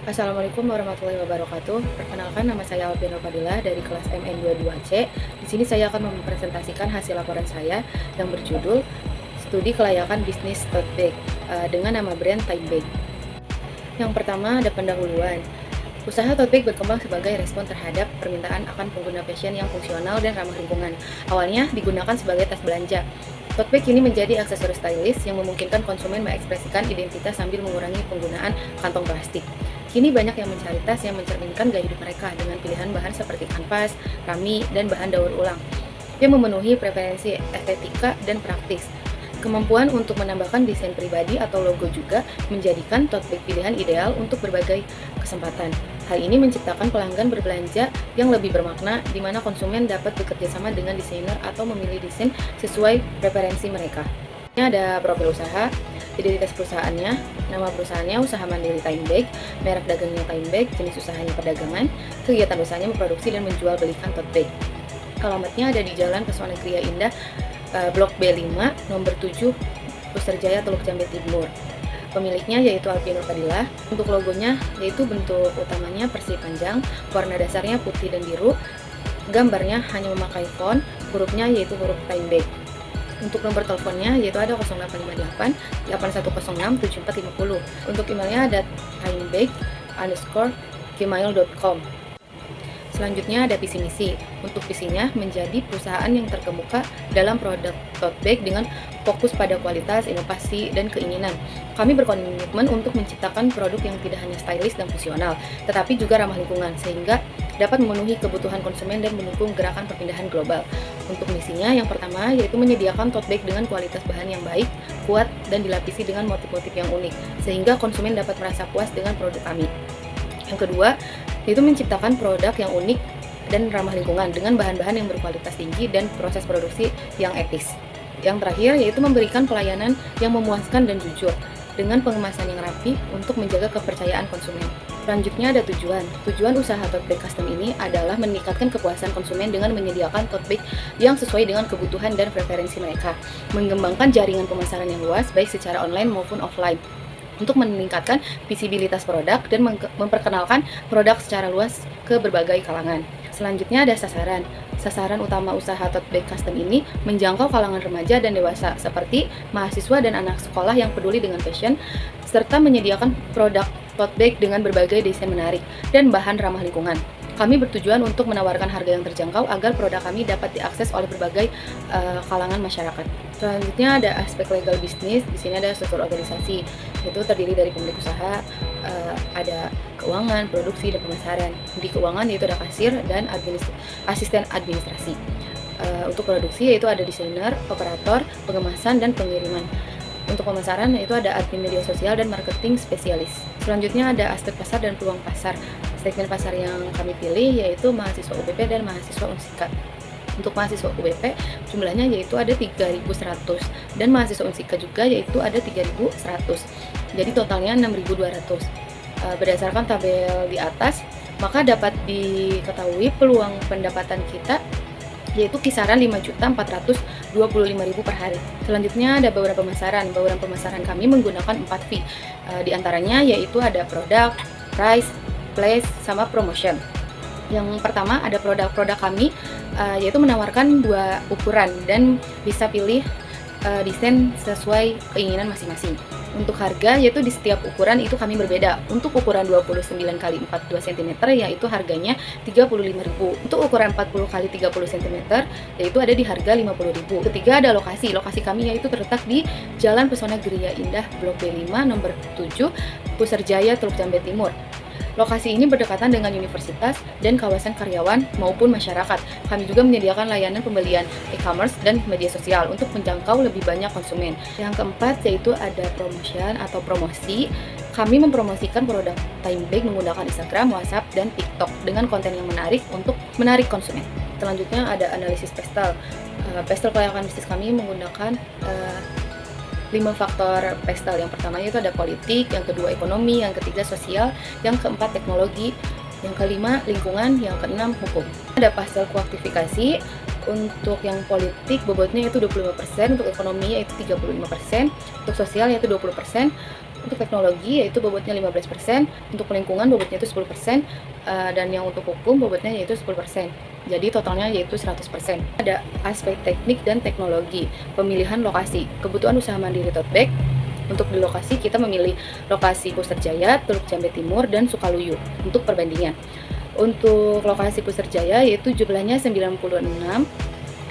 Assalamualaikum warahmatullahi wabarakatuh. Perkenalkan, nama saya Alvin Fadilah dari kelas MN22C. Di sini saya akan mempresentasikan hasil laporan saya yang berjudul Studi Kelayakan Bisnis Tote Bag dengan nama brand Time Bag. Yang pertama ada pendahuluan. Usaha tote bag berkembang sebagai respon terhadap permintaan akan pengguna fashion yang fungsional dan ramah lingkungan. Awalnya digunakan sebagai tas belanja. Tote bag kini menjadi aksesoris stylish yang memungkinkan konsumen mengekspresikan identitas sambil mengurangi penggunaan kantong plastik. Kini banyak yang mencari tas yang mencerminkan gaya hidup mereka dengan pilihan bahan seperti kanvas, rami, dan bahan daur ulang yang memenuhi preferensi estetika dan praktis. Kemampuan untuk menambahkan desain pribadi atau logo juga menjadikan tote bag pilihan ideal untuk berbagai kesempatan. Hal ini menciptakan pelanggan berbelanja yang lebih bermakna, di mana konsumen dapat bekerja sama dengan desainer atau memilih desain sesuai preferensi mereka. Ini ada profil usaha, identitas perusahaannya, nama perusahaannya Usaha Mandiri Time Bag, merek dagangnya Time Bag, jenis usahanya perdagangan, kegiatan usahanya memproduksi dan menjual belikan tote bag. Alamatnya ada di Jalan Pesona Gria Indah, Blok B5, nomor 7, Pusterjaya, Teluk Jambe Timur. Pemiliknya yaitu Alvin Fadilah. Untuk logonya yaitu bentuk utamanya persegi panjang, warna dasarnya putih dan biru. Gambarnya hanya memakai font, hurufnya yaitu huruf Time Bag. Untuk nomor teleponnya yaitu ada 0858 8106 7450. Untuk emailnya ada timebag_gmail.com. Selanjutnya ada visi misi. Untuk visinya menjadi perusahaan yang terkemuka dalam produk tote bag dengan fokus pada kualitas, inovasi, dan keinginan. Kami berkomitmen untuk menciptakan produk yang tidak hanya stylish dan fungsional, tetapi juga ramah lingkungan sehingga dapat memenuhi kebutuhan konsumen dan mendukung gerakan perpindahan global. Untuk misinya yang pertama yaitu menyediakan tote bag dengan kualitas bahan yang baik, kuat, dan dilapisi dengan motif-motif yang unik sehingga konsumen dapat merasa puas dengan produk kami. Yang kedua, yaitu menciptakan produk yang unik dan ramah lingkungan dengan bahan-bahan yang berkualitas tinggi dan proses produksi yang etis. Yang terakhir, yaitu memberikan pelayanan yang memuaskan dan jujur dengan pengemasan yang rapi untuk menjaga kepercayaan konsumen. Selanjutnya ada tujuan. Tujuan usaha tote bag custom ini adalah meningkatkan kepuasan konsumen dengan menyediakan tote bag yang sesuai dengan kebutuhan dan preferensi mereka, mengembangkan jaringan pemasaran yang luas baik secara online maupun offline, untuk meningkatkan visibilitas produk dan memperkenalkan produk secara luas ke berbagai kalangan. Selanjutnya ada sasaran. Sasaran utama usaha tote bag custom ini menjangkau kalangan remaja dan dewasa seperti mahasiswa dan anak sekolah yang peduli dengan fashion, serta menyediakan produk tote bag dengan berbagai desain menarik dan bahan ramah lingkungan. Kami bertujuan untuk menawarkan harga yang terjangkau agar produk kami dapat diakses oleh berbagai kalangan masyarakat. Selanjutnya ada aspek legal bisnis. Di sini ada struktur organisasi, itu terdiri dari pemilik usaha, ada keuangan, produksi, dan pemasaran. Di keuangan yaitu ada kasir dan asisten administrasi. Untuk produksi yaitu ada desainer, operator, pengemasan, dan pengiriman. Untuk pemasaran yaitu ada admin media sosial dan marketing spesialis. Selanjutnya ada aspek pasar dan peluang pasar. Segmen pasar yang kami pilih yaitu mahasiswa UBP dan mahasiswa Unsika. Untuk mahasiswa UBP jumlahnya yaitu ada 3.100 dan mahasiswa Unsika juga yaitu ada 3.100. Jadi totalnya 6.200. Berdasarkan tabel di atas, maka dapat diketahui peluang pendapatan kita yaitu kisaran 5.425.000 per hari. Selanjutnya ada bauran pemasaran. Bauran pemasaran kami menggunakan 4 V. Di antaranya yaitu ada produk, price, place, sama promotion. Yang pertama ada produk-produk kami yaitu menawarkan 2 ukuran dan bisa pilih desain sesuai keinginan masing-masing. Untuk harga yaitu di setiap ukuran itu kami berbeda. Untuk ukuran 29 x 42 cm yaitu harganya 35.000. Untuk ukuran 40 x 30 cm yaitu ada di harga 50.000. Ketiga ada lokasi. Lokasi kami yaitu terletak di Jalan Pesona Gria Indah Blok B5 nomor 7 Pusterjaya, Teluk Jambe Timur. Lokasi ini berdekatan dengan universitas dan kawasan karyawan maupun masyarakat. Kami juga menyediakan layanan pembelian e-commerce dan media sosial untuk menjangkau lebih banyak konsumen. Yang keempat yaitu ada promotion atau promosi. Kami mempromosikan produk Time Bag menggunakan Instagram, WhatsApp, dan TikTok dengan konten yang menarik untuk menarik konsumen. Selanjutnya ada analisis pestel. Pestel kelayakan bisnis kami menggunakan 5 faktor pestel. Yang pertama itu ada politik, yang kedua ekonomi, yang ketiga sosial, yang keempat teknologi, yang kelima lingkungan, yang keenam hukum. Ada pastel kuantifikasi. Untuk yang politik bobotnya itu 25%, untuk ekonomi yaitu 35%, untuk sosial yaitu 20%, Untuk teknologi yaitu bobotnya 15%, untuk lingkungan bobotnya itu 10%, dan yang untuk hukum bobotnya yaitu 10%. Jadi totalnya yaitu 100%. Ada aspek teknik dan teknologi, pemilihan lokasi, kebutuhan usaha mandiri tote bag. Untuk di lokasi kita memilih lokasi Pusterjaya, Teluk Jambe Timur, dan Sukaluyu untuk perbandingan. Untuk lokasi Pusterjaya yaitu jumlahnya 96,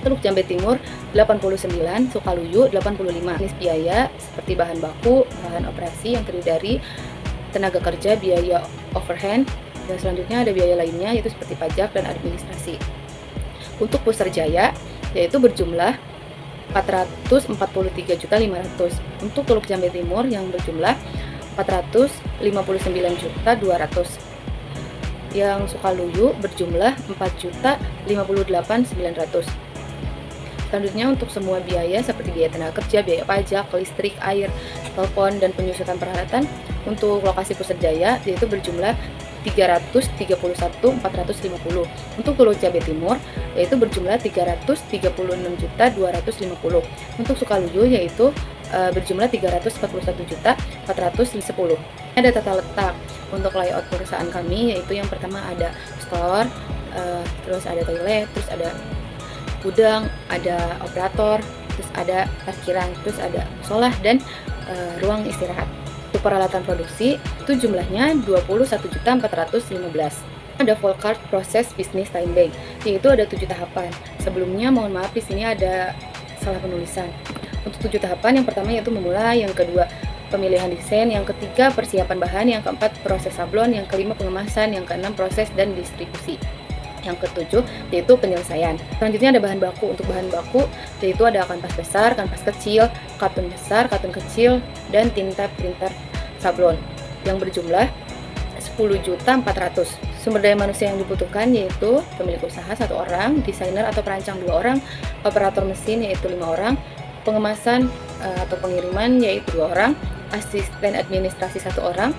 Teluk Jambe Timur 89, Sukaluyu 85. Jenis biaya seperti bahan baku, bahan operasi yang terdiri dari tenaga kerja, biaya overhead, dan selanjutnya ada biaya lainnya yaitu seperti pajak dan administrasi. Untuk Pusterjaya yaitu berjumlah 443.500.000. Untuk Teluk Jambe Timur yang berjumlah 459.200.000. Yang Sukaluyu berjumlah 4.058.900. Selanjutnya untuk semua biaya seperti biaya tenaga kerja, biaya pajak, listrik, air, telepon, dan penyusutan peralatan untuk lokasi Pusterjaya yaitu berjumlah 331.450. Untuk Teluk Jambe Timur yaitu berjumlah 336.250. Untuk Sukaluyu yaitu berjumlah 341.410. Ada tata letak untuk layout perusahaan kami, yaitu yang pertama ada store, terus ada toilet, terus ada gudang, ada operator, terus ada parkiran, terus ada musola dan ruang istirahat. Untuk peralatan produksi itu jumlahnya 21.415. Ada full card proses bisnis time bank, yaitu ada 7 tahapan. Sebelumnya mohon maaf di sini ada salah penulisan. Untuk 7 tahapan, yang pertama yaitu memulai, yang kedua pemilihan desain, yang ketiga persiapan bahan, yang keempat proses sablon, yang kelima pengemasan, yang keenam proses dan distribusi, yang ketujuh yaitu penyelesaian. Selanjutnya ada bahan baku. Untuk bahan baku yaitu ada kanvas besar, kanvas kecil, kartun besar, kartun kecil, dan tinta printer sablon yang berjumlah 10.400.000. Sumber daya manusia yang dibutuhkan yaitu pemilik usaha 1 orang, desainer atau perancang 2 orang, operator mesin yaitu 5 orang, pengemasan atau pengiriman yaitu 2 orang, asisten administrasi 1 orang,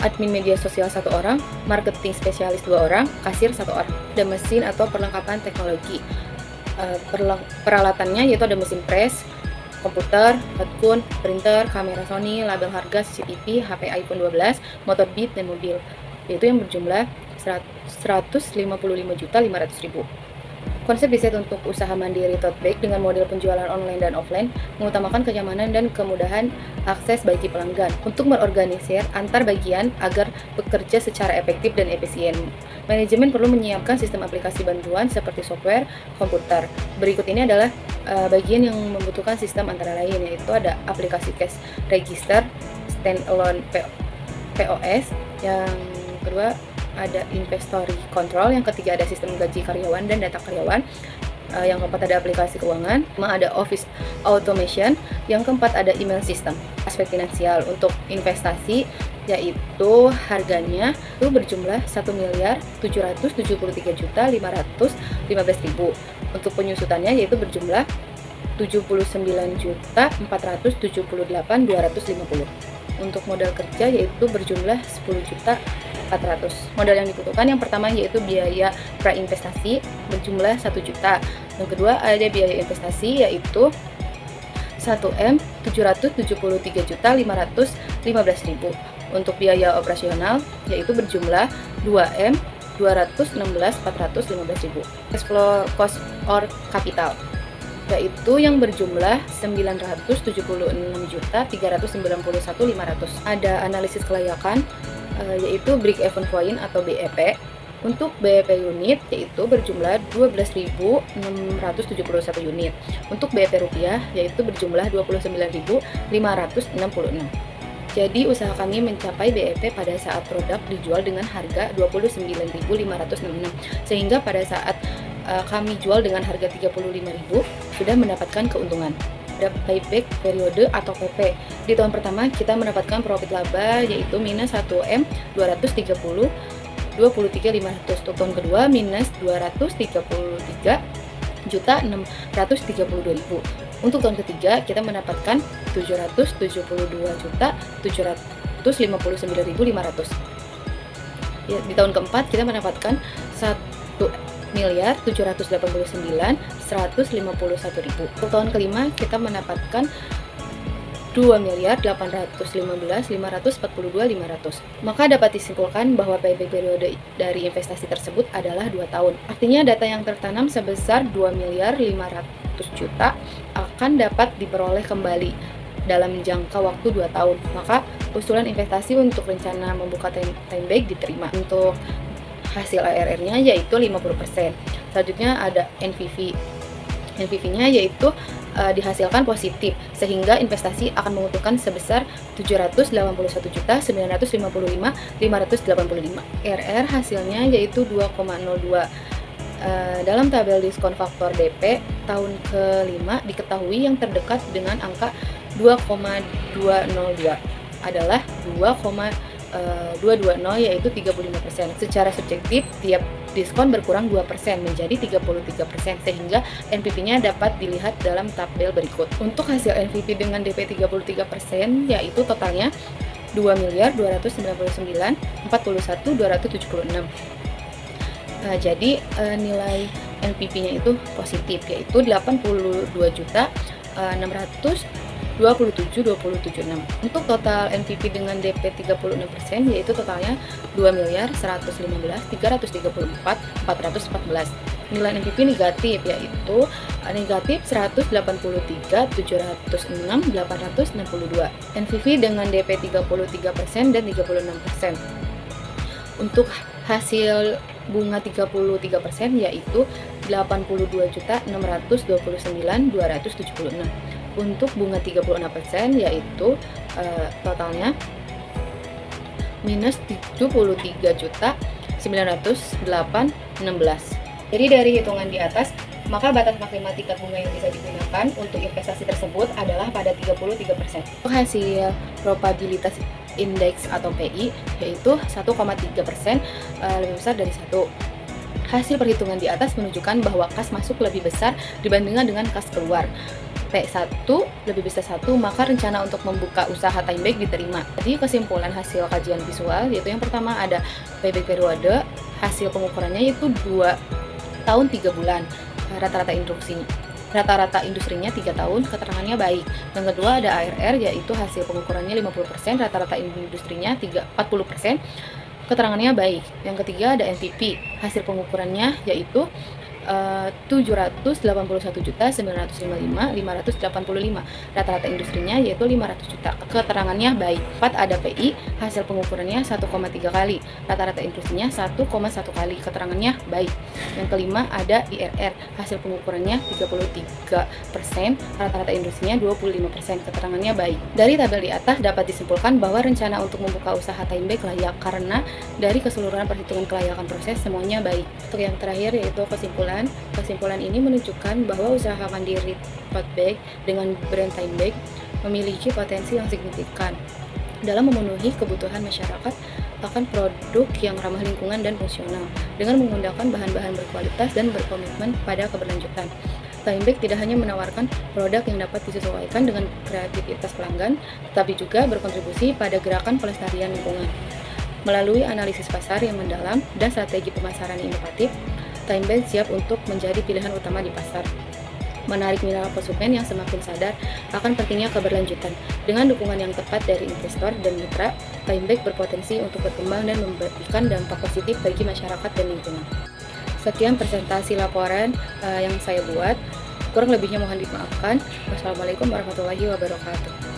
admin media sosial 1 orang, marketing spesialis 2 orang, kasir 1 orang. Ada mesin atau perlengkapan teknologi. Peralatannya yaitu ada mesin press, komputer, headphone, printer, kamera Sony, label harga, CCTV, HP iPhone 12, motor Beat, dan mobil. Yaitu yang berjumlah 155.500.000. Konsep desain untuk usaha mandiri tote bag dengan model penjualan online dan offline mengutamakan kenyamanan dan kemudahan akses bagi pelanggan untuk mengorganisir antar bagian agar bekerja secara efektif dan efisien. Manajemen perlu menyiapkan sistem aplikasi bantuan seperti software, komputer. Berikut ini adalah bagian yang membutuhkan sistem antara lain, yaitu ada aplikasi cash register, standalone POS, yang kedua ada inventory control, yang ketiga ada sistem gaji karyawan dan data karyawan, yang keempat ada aplikasi keuangan, ada office automation, yang keempat ada email system. Aspek finansial untuk investasi yaitu harganya itu berjumlah 1.773.515.000. Untuk penyusutannya yaitu berjumlah 79.478.250. Untuk modal kerja yaitu berjumlah 10.400.000. Modal yang dibutuhkan yang pertama yaitu biaya pra-investasi berjumlah 1 juta. Yang kedua ada biaya investasi yaitu 1M 773.515.000. Untuk biaya operasional yaitu berjumlah 2M 216.415.000. Cash flow cost or capital yaitu yang berjumlah 976.391.500. Ada analisis kelayakan yaitu break even point atau BEP. Untuk BEP unit yaitu berjumlah 12.671 unit. Untuk BEP rupiah yaitu berjumlah 29.566. Jadi usaha kami mencapai BEP pada saat produk dijual dengan harga 29.566, sehingga pada saat kami jual dengan harga 35.000 sudah mendapatkan keuntungan. Ada payback periode atau PP. Di tahun pertama kita mendapatkan profit laba yaitu minus 1M 230 23.500. Untuk tahun kedua minus 233.632.000. Untuk tahun ketiga kita mendapatkan 772.759.500. Ya, di tahun keempat kita mendapatkan 1.789.151.000. Untuk tahun kelima kita mendapatkan 2.815.542.500. Maka dapat disimpulkan bahwa payback periode dari investasi tersebut adalah 2 tahun. Artinya data yang tertanam sebesar 2.500.000.000 akan dapat diperoleh kembali dalam jangka waktu 2 tahun. Maka usulan investasi untuk rencana membuka time bank diterima. Untuk hasil ARR-nya yaitu 50%. Selanjutnya ada NPV. NPV-nya yaitu dihasilkan positif, sehingga investasi akan menguntungkan sebesar 785.955.585. RR hasilnya yaitu 2,02. Dalam tabel diskon faktor DP tahun ke-5 diketahui yang terdekat dengan angka 2,202 adalah 2,220 yaitu 35%. Secara subjektif tiap diskon berkurang 2% menjadi 33%, sehingga NPV-nya dapat dilihat dalam tabel berikut. Untuk hasil NPV dengan DP 33% yaitu totalnya 2.299.41.276. Jadi nilai NPV-nya itu positif, yaitu 82.627.276. Untuk total NPV dengan DP 36% yaitu totalnya 2.115.334.414. Nilai NPV negatif yaitu negatif 183.706.862. NPV dengan DP 33% dan 36%. Untuk hasil bunga 33% yaitu 82.629.276. Untuk bunga 36% yaitu totalnya minus 73.908.16. Jadi dari hitungan di atas, maka batas maksimal tingkat bunga yang bisa digunakan untuk investasi tersebut adalah pada 33%. Untuk hasil probabilitas indeks atau PI yaitu 1,3%, lebih besar dari 1. Hasil perhitungan di atas menunjukkan bahwa kas masuk lebih besar dibandingkan dengan kas keluar. P1 lebih besar 1, maka rencana untuk membuka usaha time bank diterima. Jadi kesimpulan hasil kajian visual yaitu yang pertama ada payback periode, hasil pengukurannya yaitu 2 tahun 3 bulan, rata-rata industrinya 3 tahun, keterangannya baik. Yang kedua ada ARR yaitu hasil pengukurannya 50%, rata-rata industrinya 40%, keterangannya baik. Yang ketiga ada NPV, hasil pengukurannya yaitu 781.955.585, rata-rata industrinya yaitu 500 juta, keterangannya baik. 4 ada PI, hasil pengukurannya 1,3 kali, rata-rata industrinya 1,1 kali, keterangannya baik. Yang kelima ada IRR, hasil pengukurannya 33%, rata-rata industrinya 25%, keterangannya baik. Dari tabel di atas dapat disimpulkan bahwa rencana untuk membuka usaha time bank layak karena dari keseluruhan perhitungan kelayakan proses semuanya baik. Untuk yang terakhir yaitu kesimpulan ini menunjukkan bahwa usaha mandiri tote bag dengan brand time bank memiliki potensi yang signifikan dalam memenuhi kebutuhan masyarakat akan produk yang ramah lingkungan dan fungsional dengan menggunakan bahan-bahan berkualitas dan berkomitmen pada keberlanjutan. Time bank tidak hanya menawarkan produk yang dapat disesuaikan dengan kreativitas pelanggan, tetapi juga berkontribusi pada gerakan pelestarian lingkungan. Melalui analisis pasar yang mendalam dan strategi pemasaran yang inovatif, time bank siap untuk menjadi pilihan utama di pasar, menarik minat konsumen yang semakin sadar akan pentingnya keberlanjutan. Dengan dukungan yang tepat dari investor dan mitra, time bank berpotensi untuk berkembang dan memberikan dampak positif bagi masyarakat dan lingkungan. Sekian presentasi laporan yang saya buat, kurang lebihnya mohon dimaafkan. Wassalamualaikum warahmatullahi wabarakatuh.